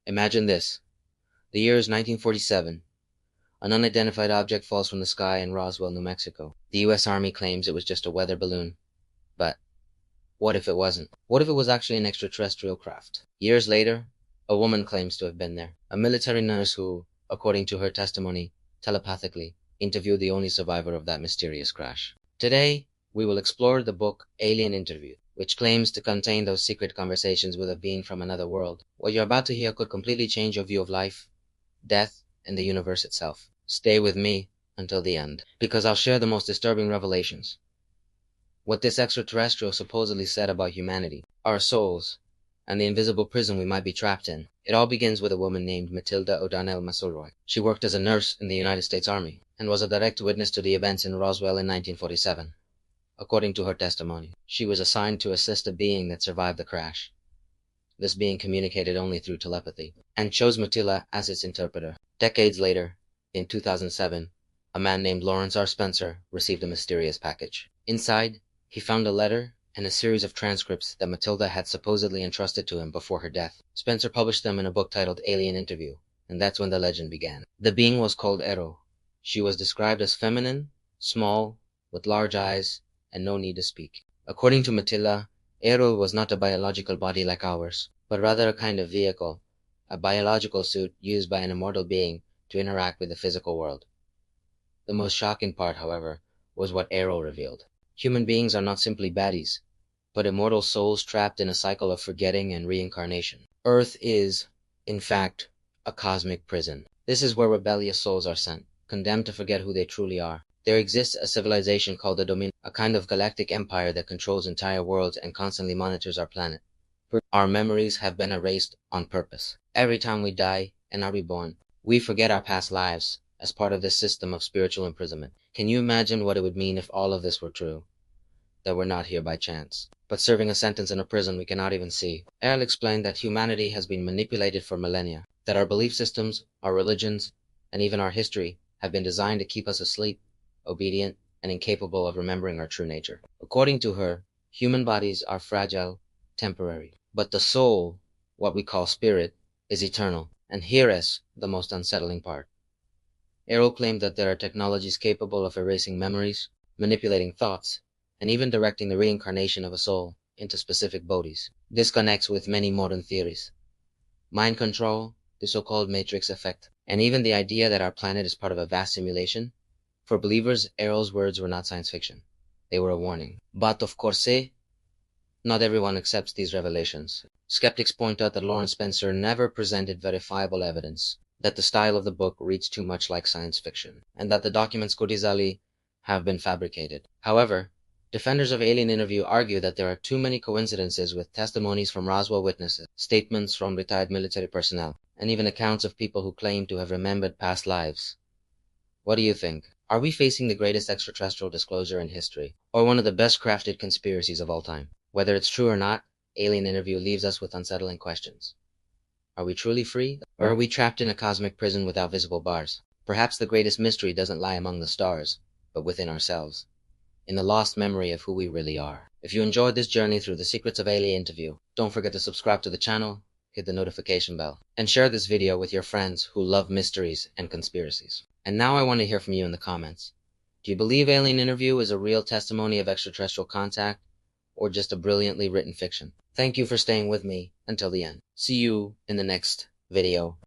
Imagine this. The year is 1947. An unidentified object falls from the sky in Roswell, New Mexico. The US Army claims it was just a weather balloon. But what if it wasn't? What if it was actually an extraterrestrial craft? Years later, a woman claims to have been there. A military nurse who, according to her testimony, telepathically interviewed the only survivor of that mysterious crash. Today, we will explore the book Alien Interview, which claims to contain those secret conversations with a being from another world. What you're about to hear could completely change your view of life, death, and the universe itself. Stay with me until the end, because I'll share the most disturbing revelations. What this extraterrestrial supposedly said about humanity, our souls, and the invisible prison we might be trapped in. It all begins with a woman named Matilda O'Donnell MacElroy. She worked as a nurse in the United States Army and was a direct witness to the events in Roswell in 1947. According to her testimony, she was assigned to assist a being that survived the crash. This being communicated only through telepathy, and chose Matilda as its interpreter. Decades later, in 2007, a man named Lawrence R. Spencer received a mysterious package. Inside, he found a letter and a series of transcripts that Matilda had supposedly entrusted to him before her death. Spencer published them in a book titled Alien Interview, and that's when the legend began. The being was called Airl. She was described as feminine, small, with large eyes, and no need to speak. According to Matilda, Airl was not a biological body like ours, but rather a kind of vehicle, a biological suit used by an immortal being to interact with the physical world. The most shocking part, however, was what Airl revealed. Human beings are not simply baddies, but immortal souls trapped in a cycle of forgetting and reincarnation. Earth is, in fact, a cosmic prison. This is where rebellious souls are sent, condemned to forget who they truly are. There exists a civilization called the Dominion, a kind of galactic empire that controls entire worlds and constantly monitors our planet. Our memories have been erased on purpose. Every time we die and are reborn, we forget our past lives as part of this system of spiritual imprisonment. Can you imagine what it would mean if all of this were true? That we're not here by chance, but serving a sentence in a prison we cannot even see. Airl explained that humanity has been manipulated for millennia, that our belief systems, our religions, and even our history have been designed to keep us asleep, obedient, and incapable of remembering our true nature. According to her, human bodies are fragile, temporary, but the soul, what we call spirit, is eternal, and here is the most unsettling part. Airl claimed that there are technologies capable of erasing memories, manipulating thoughts, and even directing the reincarnation of a soul into specific bodies. This connects with many modern theories. Mind control, the so-called matrix effect, and even the idea that our planet is part of a vast simulation. For believers, Airl's words were not science fiction. They were a warning. But of course, not everyone accepts these revelations. Skeptics point out that Lawrence Spencer never presented verifiable evidence, that the style of the book reads too much like science fiction, and that the documents Codizali have been fabricated. However, defenders of Alien Interview argue that there are too many coincidences with testimonies from Roswell witnesses, statements from retired military personnel, and even accounts of people who claim to have remembered past lives. What do you think? Are we facing the greatest extraterrestrial disclosure in history, or one of the best crafted conspiracies of all time? Whether it's true or not, Alien Interview leaves us with unsettling questions. Are we truly free, or are we trapped in a cosmic prison without visible bars? Perhaps the greatest mystery doesn't lie among the stars, but within ourselves, in the lost memory of who we really are. If you enjoyed this journey through the secrets of Alien Interview, don't forget to subscribe to the channel, hit the notification bell, and share this video with your friends who love mysteries and conspiracies. And now I want to hear from you in the comments. Do you believe Alien Interview is a real testimony of extraterrestrial contact, or just a brilliantly written fiction? Thank you for staying with me until the end. See you in the next video.